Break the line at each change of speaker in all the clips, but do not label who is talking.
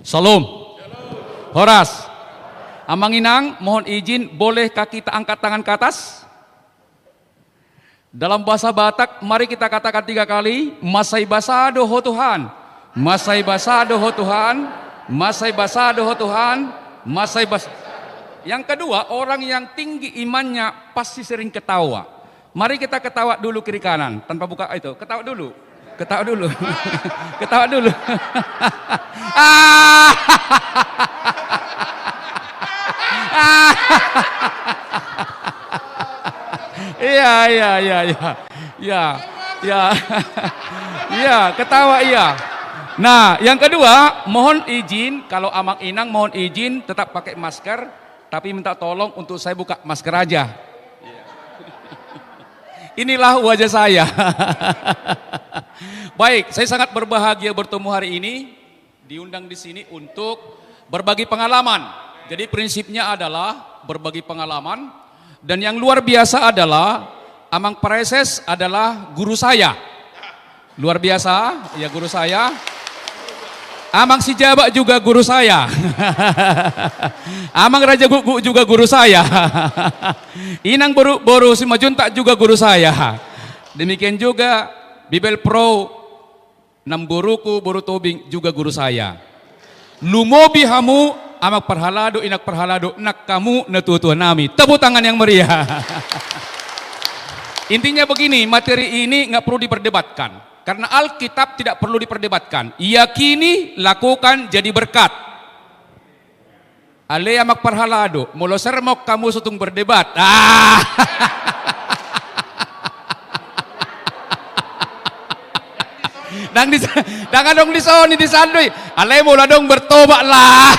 Salam. Horas. Amang Inang, mohon izin, bolehkah kita angkat tangan ke atas? Dalam bahasa Batak, mari kita katakan 3 kali. Masai basado ho Tuhan. Masai basado ho Tuhan. Masai basado ho Tuhan. Masai bas. Yang kedua, orang yang tinggi imannya pasti sering ketawa. Mari kita ketawa dulu kiri kanan, tanpa buka itu. Ketawa dulu. Ketawa dulu. Ketawa dulu. Iya, ketawa iya. Nah, yang kedua, mohon izin, kalau Amang Inang mohon izin tetap pakai masker, tapi minta tolong untuk saya buka masker aja. Inilah wajah saya. Baik, saya sangat berbahagia bertemu hari ini, diundang di sini untuk berbagi pengalaman. Jadi prinsipnya adalah berbagi pengalaman, dan yang luar biasa adalah Amang Preses adalah guru saya. Luar biasa, ya guru saya. Amang Si Jabak juga guru saya. Amang Raja Gugu juga guru saya. Inang Boru Simajuntak juga guru saya. Demikian juga Bibel Pro Namburuku Boru Tobing juga guru saya. Lumobi hamu amak perhalado inak perhalado nak kamu natutua nami. Tepuk tangan yang meriah. Intinya begini, materi ini nggak perlu diperdebatkan. Karena Alkitab tidak perlu diperdebatkan. Yakini, lakukan, jadi berkat. Ale amak perhalado, molo sermok kamu sutung berdebat. Dang adong di soni di sandui. Ale mula dong bertobat lah.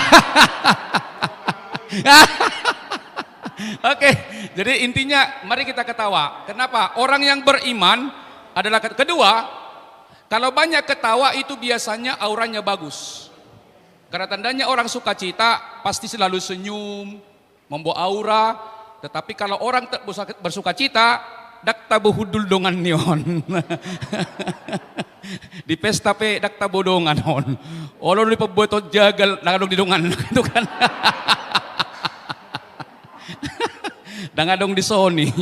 Oke, jadi intinya mari kita ketawa. Kenapa? Orang yang beriman adalah kedua. Kalau banyak ketawa itu biasanya auranya bagus. Karena tandanya orang sukacita pasti selalu senyum, membawa aura. Tetapi kalau orang bersukacita, dak tabu hudul dongan nion. Di pesta pe dak tabu dongan on. Olo di pembuat jagal nangadong di dongan itu kan. Dangadong di Sony.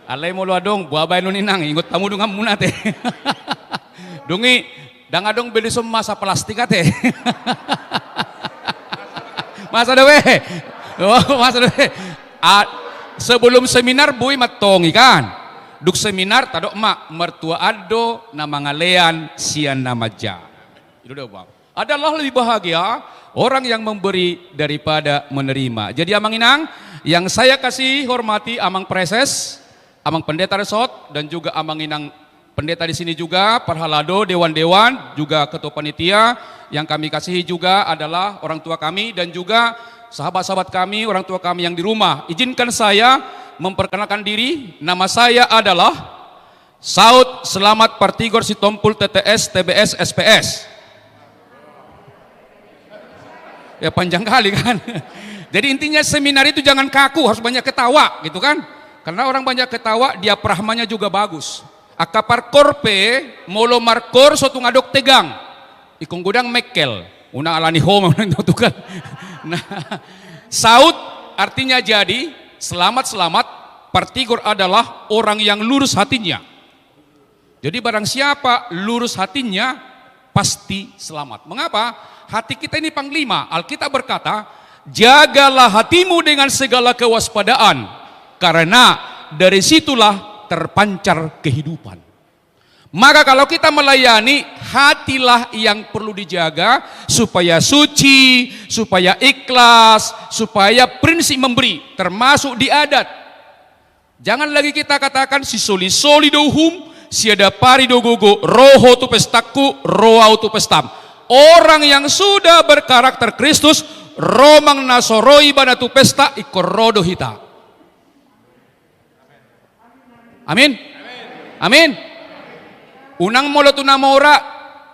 Alay mo lo adong buabay no ninang ingot tamu dungan muna te. Dungi, dangadong beli masa plastik ate. Masa dewe. Oh, masa dewe. Sebelum seminar buy matongi kan. Duk seminar tadok mak mertua ado na mangalean sian namaja. Itu dah bang. Adalah lebih bahagia orang yang memberi daripada menerima. Jadi Amang Inang, yang saya kasih hormati Amang Preses, Amang Pendeta Resort, dan juga Amang Inang pendeta di sini juga, Perhalado, dewan-dewan, juga ketua panitia. Yang kami kasihi juga adalah orang tua kami dan juga sahabat-sahabat kami, orang tua kami yang di rumah. Izinkan saya memperkenalkan diri. Nama saya adalah Saud Selamat Partigor Sitompul TTS TBS SPS. Ya panjang kali kan. Jadi intinya seminar itu jangan kaku, harus banyak ketawa gitu kan. Karena orang banyak ketawa, dia prahmanya juga bagus. Akapar korpe molo markor sotu ngadok tegang ikung gudang mekel unang alani home itu kan. Nah, Saud artinya jadi selamat. Partigor adalah orang yang lurus hatinya. Jadi barang siapa lurus hatinya pasti selamat. Mengapa? Hati kita ini panglima. Alkitab berkata, jagalah hatimu dengan segala kewaspadaan, karena dari situlah terpancar kehidupan. Maka kalau kita melayani, hatilah yang perlu dijaga supaya suci, supaya ikhlas, supaya prinsip memberi, termasuk di adat. Jangan lagi kita katakan si soli dohum, siada pari dogogo, roho tu pestaku, roau tu pestam. Orang yang sudah berkarakter Kristus, romang nasoroi banatu pesta ikorodo hita. Amin. Amin. Unang molo tunamora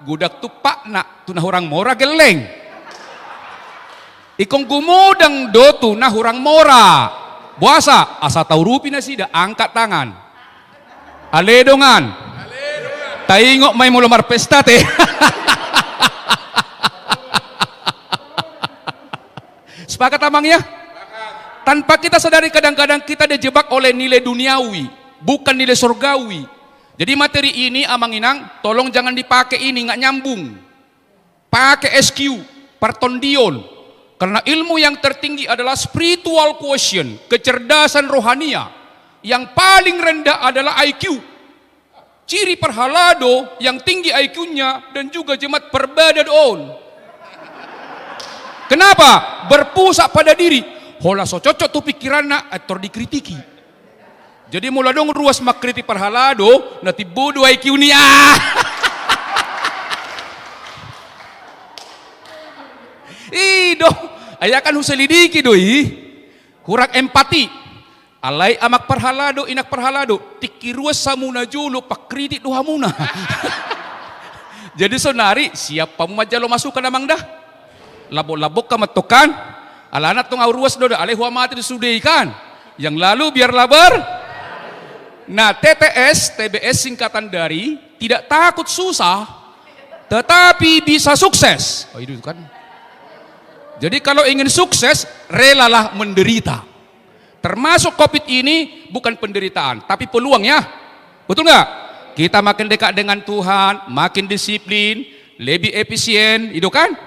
gudak tupak nak tunah orang mora geleng. Ikong gumudang do tunah orang mora. Puasa asa tahu rupi na sida angkat tangan. Aledongan. Taingok may mulo marpesta te. Sepakat amangnya? Tanpa kita sadari kadang-kadang kita dijebak oleh nilai duniawi, bukan nilai surgawi. Jadi materi ini amang inang, tolong jangan dipakai ini, nggak nyambung. Pakai SQ, partondion. Karena ilmu yang tertinggi adalah spiritual quotient, kecerdasan rohania. Yang paling rendah adalah IQ. Ciri perhalado yang tinggi IQ-nya dan juga jemaat perbedaan on. Kenapa? Berpusat pada diri. Hola so cocok tuh pikiranna atau dikritiki. Jadi mula dong ruas makriti perhalado nanti bodoh IQ nih dong. Ayah kan huselidiki doi. Kurang empati. Alai amak perhalado inak perhalado tikiruas samuna julu pakriti duhamuna. Jadi sonari siapa majalo masukkan amang dah. Labok-labok ka matukan. Alanat tong ruas doda alai huwa mati disudaikan. Yang lalu biar labar. Nah, TTS, TBS singkatan dari tidak takut susah tetapi bisa sukses. Oh, itu kan. Jadi kalau ingin sukses relalah menderita. Termasuk COVID ini bukan penderitaan, tapi peluang ya. Betul nggak? Kita makin dekat dengan Tuhan, makin disiplin, lebih efisien, itu kan?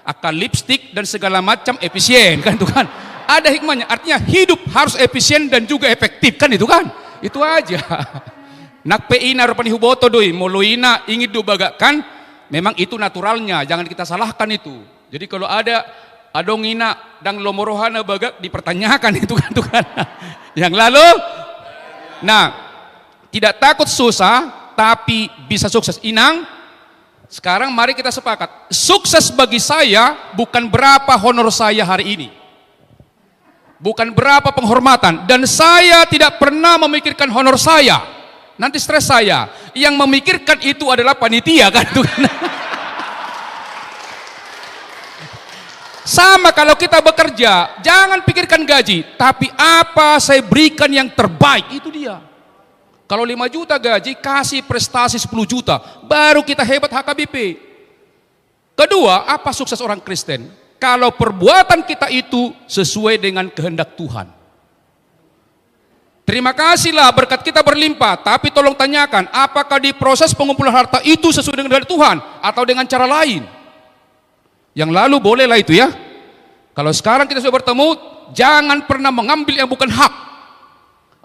Akal lipstick dan segala macam efisien, kan itu kan? Ada hikmahnya, artinya hidup harus efisien dan juga efektif, kan itu kan? Itu aja. Nak peina rupani huboto doi, moloina ingin dubagakan, memang itu naturalnya, jangan kita salahkan itu. Jadi kalau ada adongina dan lomorohana bagak dipertanyakan itu kan. Yang lalu, nah tidak takut susah tapi bisa sukses. Inang, sekarang mari kita sepakat. Sukses bagi saya bukan berapa honor saya hari ini, bukan berapa penghormatan, dan saya tidak pernah memikirkan honor saya. Nanti stres saya. Yang memikirkan itu adalah panitia kan. Sama kalau kita bekerja, jangan pikirkan gaji, tapi apa saya berikan yang terbaik, itu dia. Kalau 5 juta gaji, kasih prestasi 10 juta, baru kita hebat HKBP. Kedua, apa sukses orang Kristen? Kalau perbuatan kita itu sesuai dengan kehendak Tuhan. Terima kasihlah berkat kita berlimpah, tapi tolong tanyakan, apakah di proses pengumpulan harta itu sesuai dengan kehendak Tuhan atau dengan cara lain? Yang lalu bolehlah itu ya. Kalau sekarang kita sudah bertemu, jangan pernah mengambil yang bukan hak.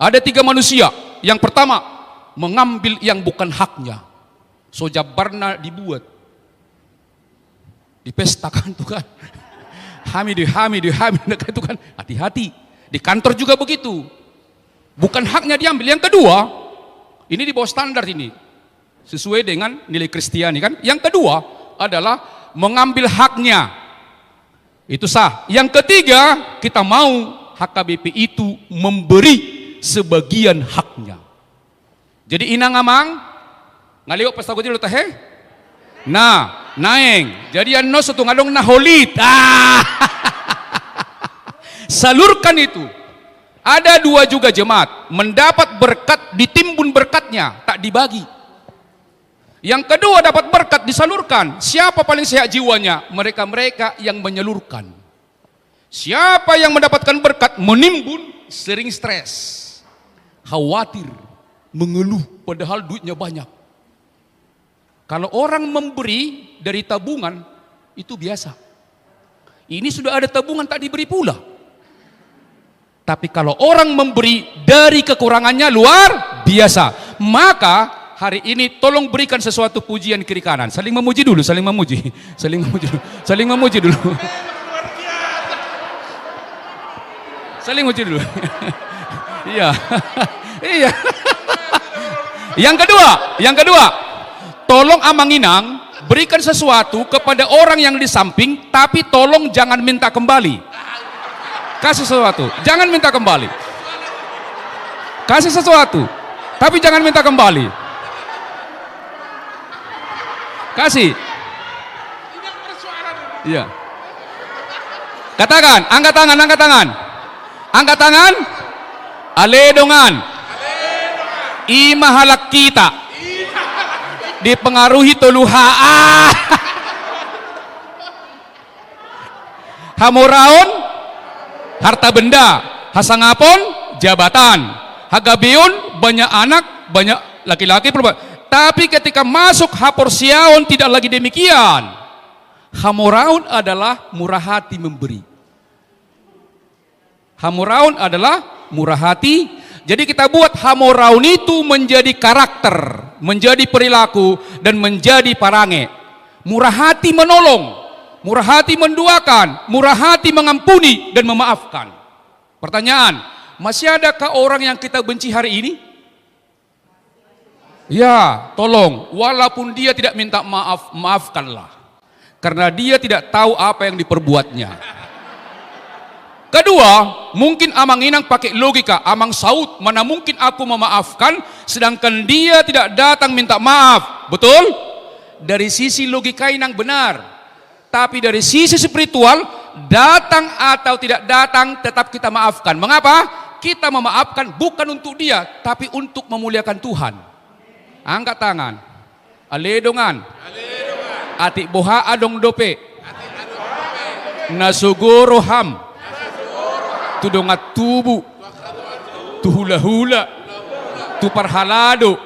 Ada 3 manusia. Yang pertama, mengambil yang bukan haknya. So jabarna dibuat. Dipestakan tuh kan. Hamidu itu kan. Hati-hati. Di kantor juga begitu. Bukan haknya diambil. Yang kedua, ini di bawah standar ini. Sesuai dengan nilai Kristiani kan. Yang kedua adalah mengambil haknya, itu sah. Yang ketiga, kita mau HKBP itu memberi sebagian haknya. Jadi inang amang ngaliwak pas takuti lu tahe. Nah, naeng. Jadi ano satu ngadong naholit. Salurkan itu. Ada 2 juga jemaat mendapat berkat, ditimbun berkatnya, tak dibagi. Yang kedua dapat berkat disalurkan. Siapa paling sehat jiwanya? Mereka-mereka yang menyalurkan. Siapa yang mendapatkan berkat menimbun sering stres, khawatir, mengeluh padahal duitnya banyak. Kalau orang memberi dari tabungan itu biasa. Ini sudah ada tabungan tak diberi pula. Tapi kalau orang memberi dari kekurangannya luar biasa, maka hari ini tolong berikan sesuatu pujian kiri kanan. Saling memuji dulu, saling memuji. Saling memuji dulu. Saling memuji dulu. Saling memuji dulu. Iya. Iya. Yang kedua, tolong amanginang berikan sesuatu kepada orang yang di samping, tapi tolong jangan minta kembali. Kasih sesuatu, jangan minta kembali. Kasih sesuatu, tapi jangan minta kembali. Kasih. Iya. Katakan, angkat tangan, angkat tangan. Angkat tangan. Aledongan. Imahalak kita. Dipengaruhi tuluha. Hamuraon harta benda. Hasangapon, jabatan. Hagabiun, banyak anak, banyak laki-laki, perempuan. Tapi ketika masuk haporsiaon tidak lagi demikian. Hamoraun adalah murah hati memberi. Hamoraun adalah murah hati. Jadi kita buat hamoraun itu menjadi karakter, menjadi perilaku, dan menjadi parange. Murah hati menolong, murah hati menduakan, murah hati mengampuni dan memaafkan. Pertanyaan, masih adakah orang yang kita benci hari ini? Ya, tolong, walaupun dia tidak minta maaf, maafkanlah. Karena dia tidak tahu apa yang diperbuatnya. Kedua, mungkin Amang Inang pakai logika, Amang Saud, mana mungkin aku memaafkan, sedangkan dia tidak datang minta maaf. Betul? Dari sisi logika Inang benar. Tapi dari sisi spiritual, datang atau tidak datang tetap kita maafkan. Mengapa? Kita memaafkan bukan untuk dia, tapi untuk memuliakan Tuhan. Angkat tangan. Aledongan. Atik boha adong dope. Nasugoro ham. Tudongat tubu, tu hula-hula, tu parhalado.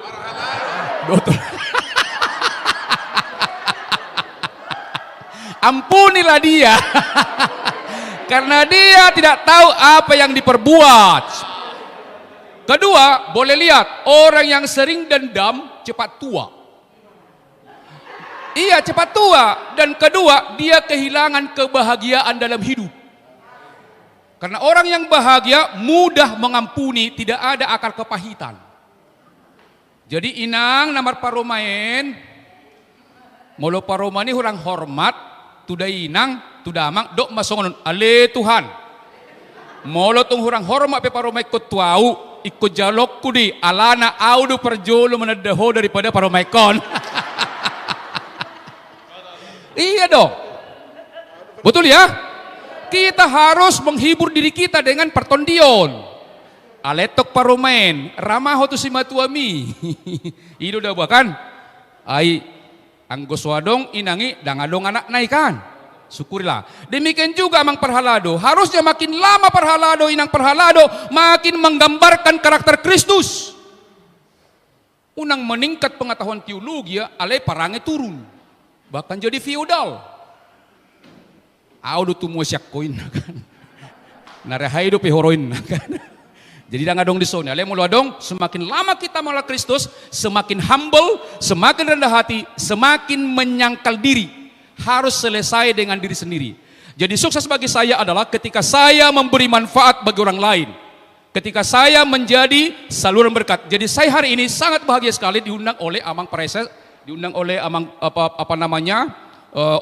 Ampunilah dia. Karena dia tidak tahu apa yang diperbuat. Kedua, boleh lihat, orang yang sering dendam cepat tua. Iya, cepat tua. Dan kedua, dia kehilangan kebahagiaan dalam hidup. Karena orang yang bahagia mudah mengampuni, tidak ada akar kepahitan. Jadi Inang namar paromain, molo paromani hurang hormat, tuda Inang, tuda Amang, dok masongon, ale Tuhan. Molo tung hurang hormat pe paromai ko tuau, ikut jalok kudi, alana audu perjolo menedaho daripada paromai kon. Iya dong. Betul ya? Kita harus menghibur diri kita dengan pertondion. Aletok paromain, ramah tu si matuami. Itu dah bahkan. Ai anggos wadong inangi dangadong anak naikan. Syukurilah. Demikian juga Amang Parhalado. Harusnya makin lama Parhalado, Inang Parhalado, makin menggambarkan karakter Kristus. Unang meningkat pengetahuan teologi, alai parange turun. Bahkan jadi feodal. Audu tu siak koin kan. Narahai do pehoroin kan. Jadi dangadong di sini. Ale mulu adong, semakin lama kita malah Kristus, semakin humble, semakin rendah hati, semakin menyangkal diri. Harus selesai dengan diri sendiri. Jadi sukses bagi saya adalah ketika saya memberi manfaat bagi orang lain. Ketika saya menjadi saluran berkat. Jadi saya hari ini sangat bahagia sekali diundang oleh Amang Preses, diundang oleh Amang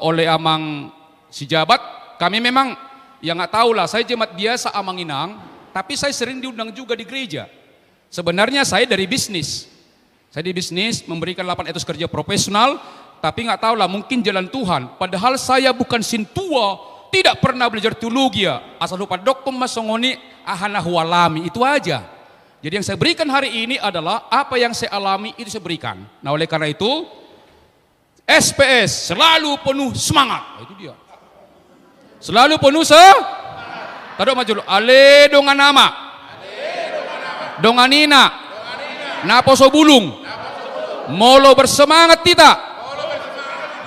oleh Amang si jabat. Kami memang yang nggak tahu lah, saya jemaat biasa Amang Inang, tapi saya sering diundang juga di gereja. Sebenarnya saya dari bisnis. Saya di bisnis memberikan 8 etos kerja profesional, tapi nggak tahu lah mungkin jalan Tuhan. Padahal saya bukan sintua, tidak pernah belajar teologi, asal lupa dokum masongoni ahana hualami, itu aja. Jadi yang saya berikan hari ini adalah apa yang saya alami itu saya berikan. Nah oleh karena itu SPS selalu penuh semangat. Itu dia. Selalu penuh tadok maju ale dongan nama. Donganina. Naposo bulung. Molo bersemangat kita.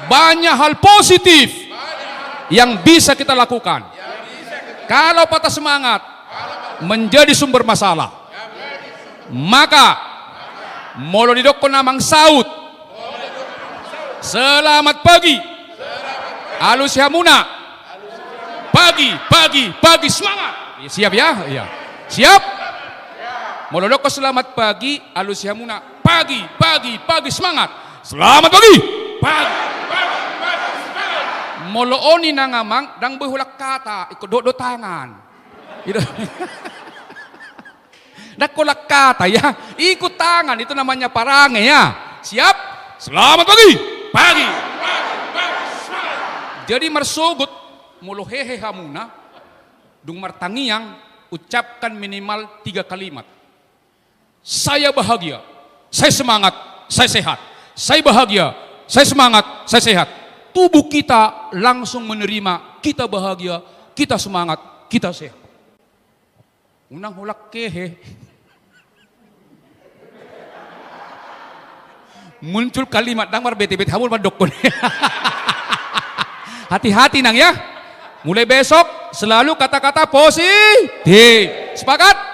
Banyak hal positif yang bisa kita lakukan. Kalau patah semangat menjadi sumber masalah, maka molo didokon Amang Saud. Selamat pagi. Alus Hamuna. Pagi, semangat. Ya, siap ya? Iya. Siap? Molodoko selamat pagi, Alus Hamuna. Pagi, semangat. Selamat pagi. Pagi, semangat. Molooni nang Amang, dang behulak kata, ikut do tangan. Itu. Dakolak kata ya, ikut tangan, itu namanya parange ya. Siap? Selamat pagi. Pagi, semangat. Jadi mersugut mulu hehe hamuna dung martangiang ucapkan minimal 3 kalimat. Saya bahagia, saya semangat, saya sehat. Saya bahagia, saya semangat, saya sehat. Tubuh kita langsung menerima kita bahagia, kita semangat, kita sehat. Unang hulak kehe. Muncul kalimat damar bete-bete hamul madokon. Hati-hati nang ya. Mulai besok selalu kata-kata positif. Sepakat?